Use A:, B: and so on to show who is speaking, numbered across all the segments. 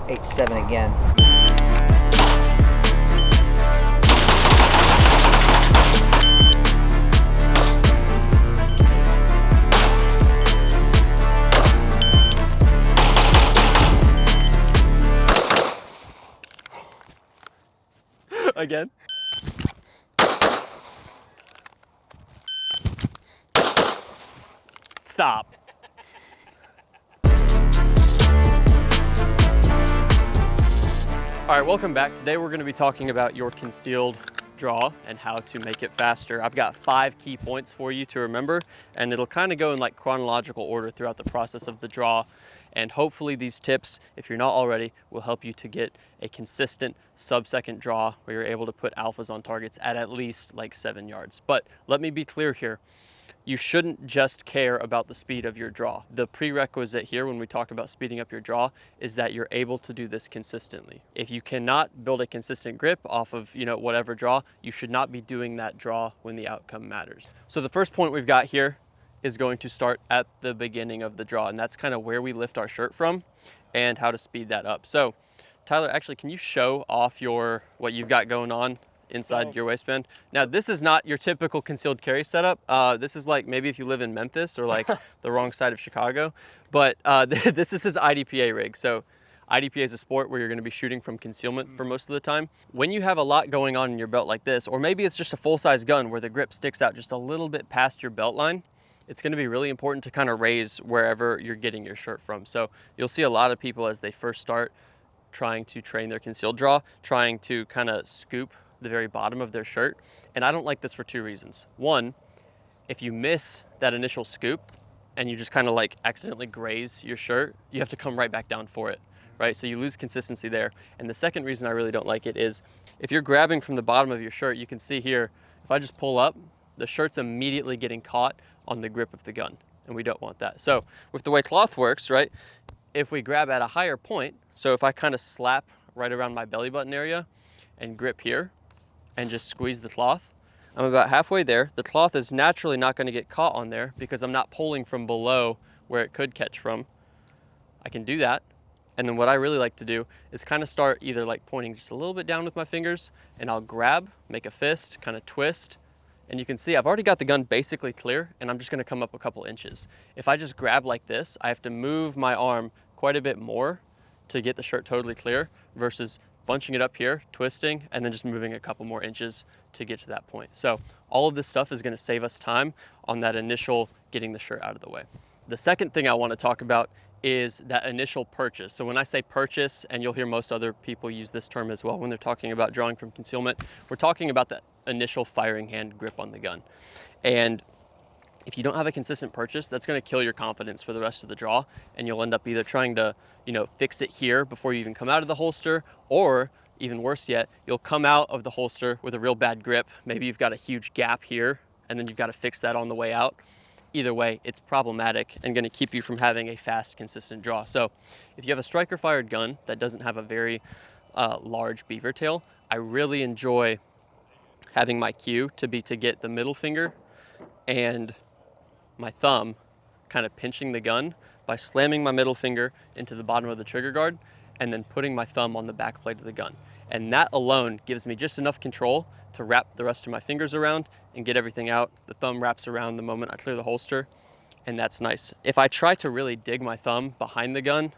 A: H7 again.
B: Again. Stop. All right, welcome back. Today we're going to be talking about your concealed draw and how to make it faster. I've got 5 key points for you to remember, and it'll kind of go in like chronological order throughout the process of the draw. And hopefully these tips, if you're not already, will help you to get a consistent sub-second draw where you're able to put alphas on targets at least like 7 yards. But let me be clear here. You shouldn't just care about the speed of your draw. The prerequisite here when we talk about speeding up your draw is that you're able to do this consistently. If you cannot build a consistent grip off of, whatever draw, you should not be doing that draw when the outcome matters. So the first point we've got here is going to start at the beginning of the draw, and that's kind of where we lift our shirt from and how to speed that up. So Tyler, actually, can you show off what you've got going on inside your waistband? Now, this is not your typical concealed carry setup. This is like maybe if you live in Memphis or like the wrong side of Chicago, but this is his IDPA rig. So IDPA is a sport where you're going to be shooting from concealment for most of the time. When you have a lot going on in your belt like this, or maybe it's just a full-size gun where the grip sticks out just a little bit past your belt line, it's going to be really important to kind of raise wherever you're getting your shirt from. So you'll see a lot of people as they first start trying to train their concealed draw, trying to kind of scoop the very bottom of their shirt. And I don't like this for 2 reasons. One, if you miss that initial scoop and you just kind of like accidentally graze your shirt, you have to come right back down for it, right? So you lose consistency there. And the second reason I really don't like it is if you're grabbing from the bottom of your shirt, you can see here, if I just pull up, the shirt's immediately getting caught on the grip of the gun, and we don't want that. So with the way cloth works, right, if we grab at a higher point, so if I kind of slap right around my belly button area and grip here, and just squeeze the cloth, I'm about halfway there. The cloth is naturally not going to get caught on there because I'm not pulling from below where it could catch from. I can do that. And then what I really like to do is kind of start either like pointing just a little bit down with my fingers, and I'll grab, make a fist, kind of twist. And you can see I've already got the gun basically clear, and I'm just going to come up a couple inches. If I just grab like this, I have to move my arm quite a bit more to get the shirt totally clear versus bunching it up here, twisting, and then just moving a couple more inches to get to that point. So all of this stuff is going to save us time on that initial getting the shirt out of the way. The second thing I want to talk about is that initial purchase. So when I say purchase, and you'll hear most other people use this term as well when they're talking about drawing from concealment, we're talking about the initial firing hand grip on the gun. And if you don't have a consistent purchase, that's going to kill your confidence for the rest of the draw, and you'll end up either trying to, fix it here before you even come out of the holster, or even worse yet, you'll come out of the holster with a real bad grip. Maybe you've got a huge gap here, and then you've got to fix that on the way out. Either way, it's problematic and going to keep you from having a fast, consistent draw. So if you have a striker fired gun that doesn't have a very large beaver tail, I really enjoy having my cue to be to get the middle finger and my thumb kind of pinching the gun by slamming my middle finger into the bottom of the trigger guard and then putting my thumb on the back plate of the gun. And that alone gives me just enough control to wrap the rest of my fingers around and get everything out. The thumb wraps around the moment I clear the holster, and that's nice. If I try to really dig my thumb behind the gun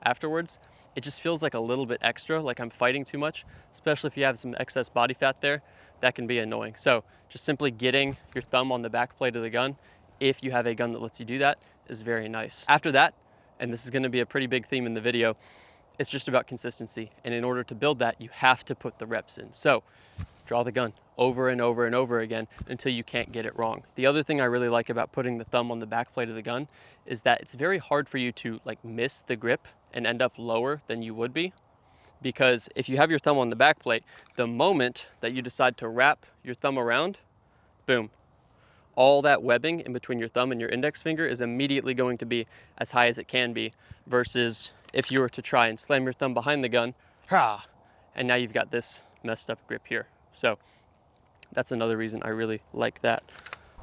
B: afterwards, it just feels like a little bit extra, like I'm fighting too much, especially if you have some excess body fat there. That can be annoying. So just simply getting your thumb on the back plate of the gun, if you have a gun that lets you do that, is very nice. After that, and this is going to be a pretty big theme in the video, it's just about consistency. And in order to build that, you have to put the reps in. So draw the gun over and over and over again until you can't get it wrong. The other thing I really like about putting the thumb on the back plate of the gun is that it's very hard for you to miss the grip and end up lower than you would be. Because if you have your thumb on the back plate, the moment that you decide to wrap your thumb around, boom, all that webbing in between your thumb and your index finger is immediately going to be as high as it can be, versus if you were to try and slam your thumb behind the gun, and now you've got this messed up grip here. So that's another reason I really like that.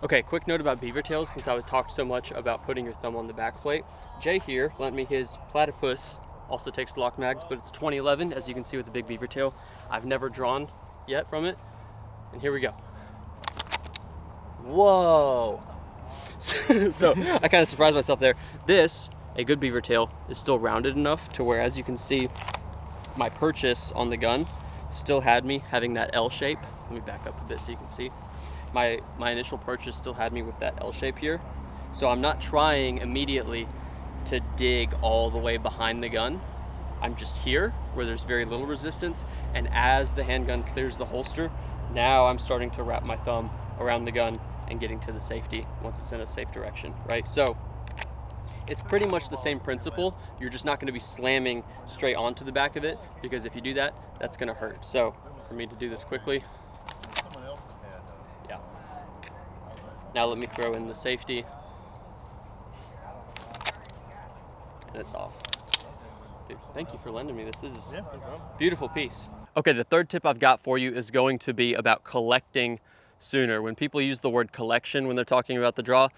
B: Okay, quick note about beaver tails, since I talked so much about putting your thumb on the back plate. Jay here lent me his platypus also takes Glock mags, but it's 2011, as you can see with the big beaver tail. I've never drawn yet from it, and here we go. Whoa. So I kind of surprised myself there. This, a good beaver tail, is still rounded enough to where, as you can see, my purchase on the gun still had me having that L shape. Let me back up a bit so you can see. My initial purchase still had me with that L shape here. So I'm not trying immediately to dig all the way behind the gun. I'm just here where there's very little resistance, and as the handgun clears the holster, now I'm starting to wrap my thumb around the gun and getting to the safety once it's in a safe direction, right? So it's pretty much the same principle. You're just not going to be slamming straight onto the back of it, because if you do that, that's going to hurt. So for me to do this quickly, yeah. Now let me throw in the safety, and it's off. Dude, thank you for lending me this. This is a beautiful piece. Okay, the third tip I've got for you is going to be about collecting sooner. When people use the word collection when they're talking about the draw,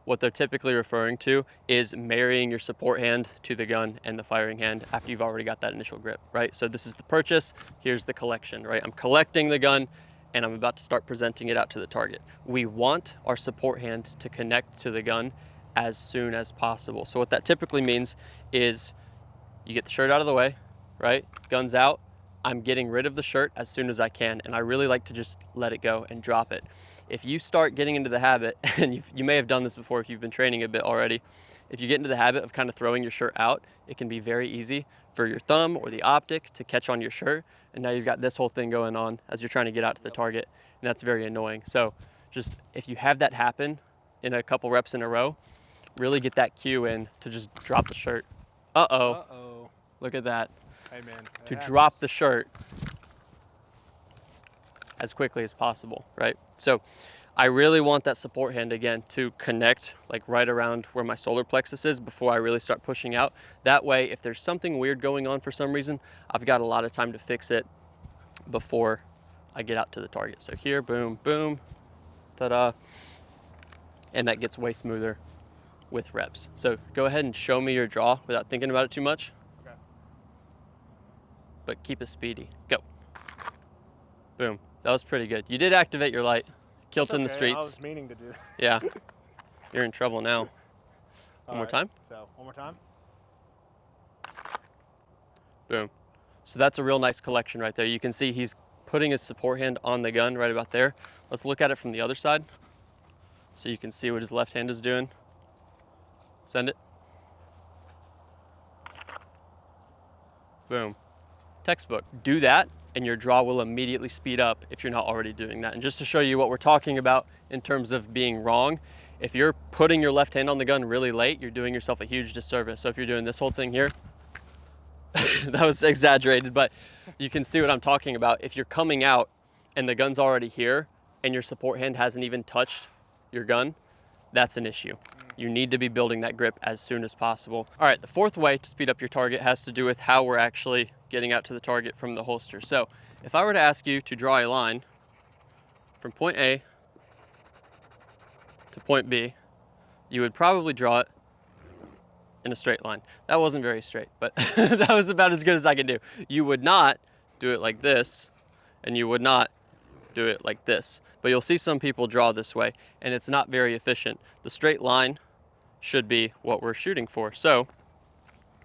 B: what they're typically referring to is marrying your support hand to the gun and the firing hand after you've already got that initial grip, right? So this is the purchase, here's the collection, right? I'm collecting the gun and I'm about to start presenting it out to the target. We want our support hand to connect to the gun as soon as possible. So what that typically means is you get the shirt out of the way, right? Gun's out. I'm getting rid of the shirt as soon as I can, and I really like to just let it go and drop it. If you start getting into the habit, and you may have done this before if you've been training a bit already, if you get into the habit of kind of throwing your shirt out, it can be very easy for your thumb or the optic to catch on your shirt, and now you've got this whole thing going on as you're trying to get out to the target, and that's very annoying. So just if you have that happen in a couple reps in a row, really get that cue in to just drop the shirt. Uh-oh.
A: Uh-oh.
B: Look at that.
A: Hey, man.
B: To drop the shirt as quickly as possible, right? So I really want that support hand again to connect like right around where my solar plexus is before I really start pushing out. That way, if there's something weird going on for some reason, I've got a lot of time to fix it before I get out to the target. So here, boom, boom, ta-da. And that gets way smoother with reps. So go ahead and show me your draw without thinking about it too much.
A: Okay.
B: But keep it speedy. Go. Boom. That was pretty good. You did activate your light. Kilt in the streets.
A: I was meaning to do that.
B: Yeah. You're in trouble now. One more time.
A: So, one more time.
B: Boom. So that's a real nice collection right there. You can see he's putting his support hand on the gun right about there. Let's look at it from the other side so you can see what his left hand is doing. Send it. Boom. Textbook. Do that and your draw will immediately speed up if you're not already doing that. And just to show you what we're talking about in terms of being wrong, if you're putting your left hand on the gun really late, you're doing yourself a huge disservice. So if you're doing this whole thing here, that was exaggerated, but you can see what I'm talking about. If you're coming out and the gun's already here and your support hand hasn't even touched your gun, that's an issue. You need to be building that grip as soon as possible. All right, the fourth way to speed up your target has to do with how we're actually getting out to the target from the holster. So if I were to ask you to draw a line from point A to point B, you would probably draw it in a straight line. That wasn't very straight, but that was about as good as I could do. You would not do it like this, and you would not do it like this. But you'll see some people draw this way, and it's not very efficient. The straight line should be what we're shooting for. So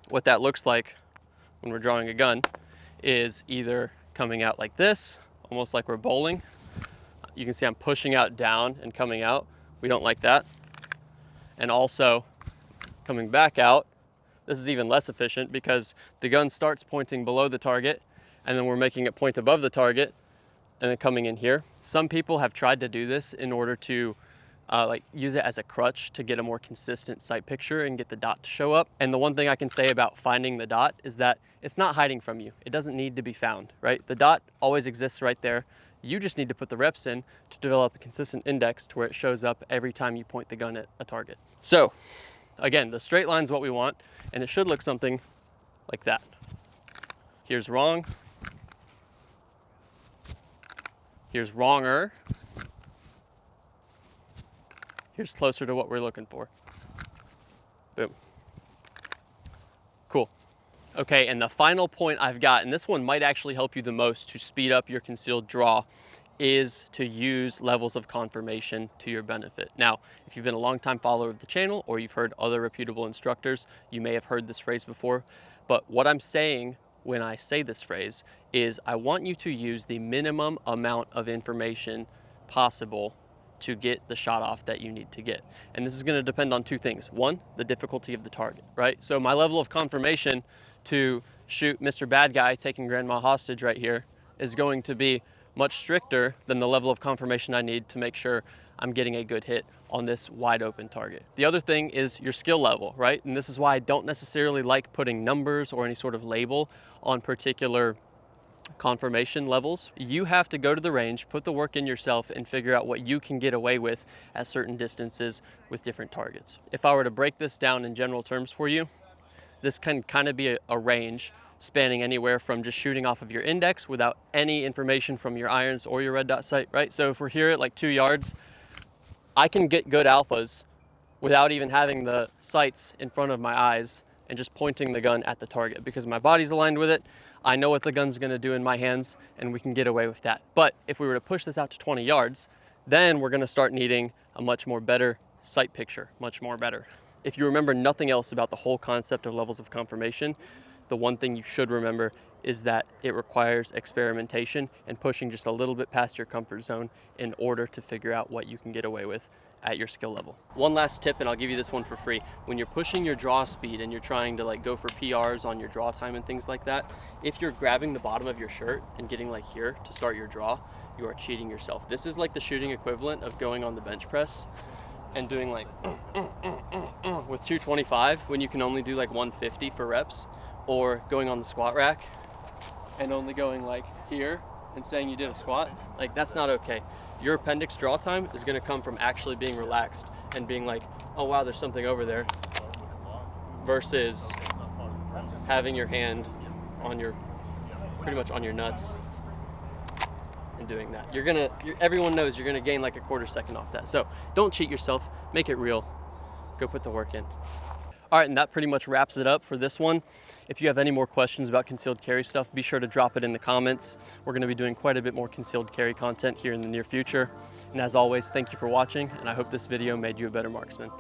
B: what that looks like when we're drawing a gun is either coming out like this, almost like we're bowling. You can see I'm pushing out down and coming out. We don't like that. And also coming back out. This is even less efficient because the gun starts pointing below the target and then we're making it point above the target and then coming in here. Some people have tried to do this in order to like use it as a crutch to get a more consistent sight picture and get the dot to show up. And the one thing I can say about finding the dot is that it's not hiding from you. It doesn't need to be found, right? The dot always exists right there. You just need to put the reps in to develop a consistent index to where it shows up every time you point the gun at a target. So again, the straight line is what we want, and it should look something like that. Here's wrong. Here's wronger. Here's closer to what we're looking for. Boom. Cool. Okay, and the final point I've got, and this one might actually help you the most to speed up your concealed draw, is to use levels of confirmation to your benefit. Now, if you've been a longtime follower of the channel or you've heard other reputable instructors, you may have heard this phrase before, but what I'm saying when I say this phrase is I want you to use the minimum amount of information possible to get the shot off that you need to get. And this is going to depend on two things. One, the difficulty of the target, right? So my level of confirmation to shoot Mr. Bad Guy taking grandma hostage right here is going to be much stricter than the level of confirmation I need to make sure I'm getting a good hit on this wide open target. The other thing is your skill level, right? And this is why I don't necessarily like putting numbers or any sort of label on particular confirmation levels. You have to go to the range, put the work in yourself, and figure out what you can get away with at certain distances with different targets. If I were to break this down in general terms for you, this can kind of be a range spanning anywhere from just shooting off of your index without any information from your irons or your red dot sight, right? So if we're here at like 2 yards, I can get good alphas without even having the sights in front of my eyes and just pointing the gun at the target because my body's aligned with it. I know what the gun's gonna do in my hands and we can get away with that. But if we were to push this out to 20 yards, then we're gonna start needing a much more better sight picture, much more better. If you remember nothing else about the whole concept of levels of confirmation, the one thing you should remember is that it requires experimentation and pushing just a little bit past your comfort zone in order to figure out what you can get away with at your skill level. One last tip, and I'll give you this one for free. When you're pushing your draw speed and you're trying to like go for PRs on your draw time and things like that, if you're grabbing the bottom of your shirt and getting like here to start your draw, you are cheating yourself. This is like the shooting equivalent of going on the bench press and doing like with 225 when you can only do like 150 for reps, or going on the squat rack and only going like here and saying you did a squat. Like, that's not okay. Your appendix draw time is going to come from actually being relaxed and being like, oh wow, there's something over there, versus having your hand on your, pretty much on your nuts and doing that. Everyone knows you're gonna gain like a quarter second off that. So don't cheat yourself, make it real, go put the work in. All right, and that pretty much wraps it up for this one. If you have any more questions about concealed carry stuff, be sure to drop it in the comments. We're gonna be doing quite a bit more concealed carry content here in the near future. And as always, thank you for watching, and I hope this video made you a better marksman.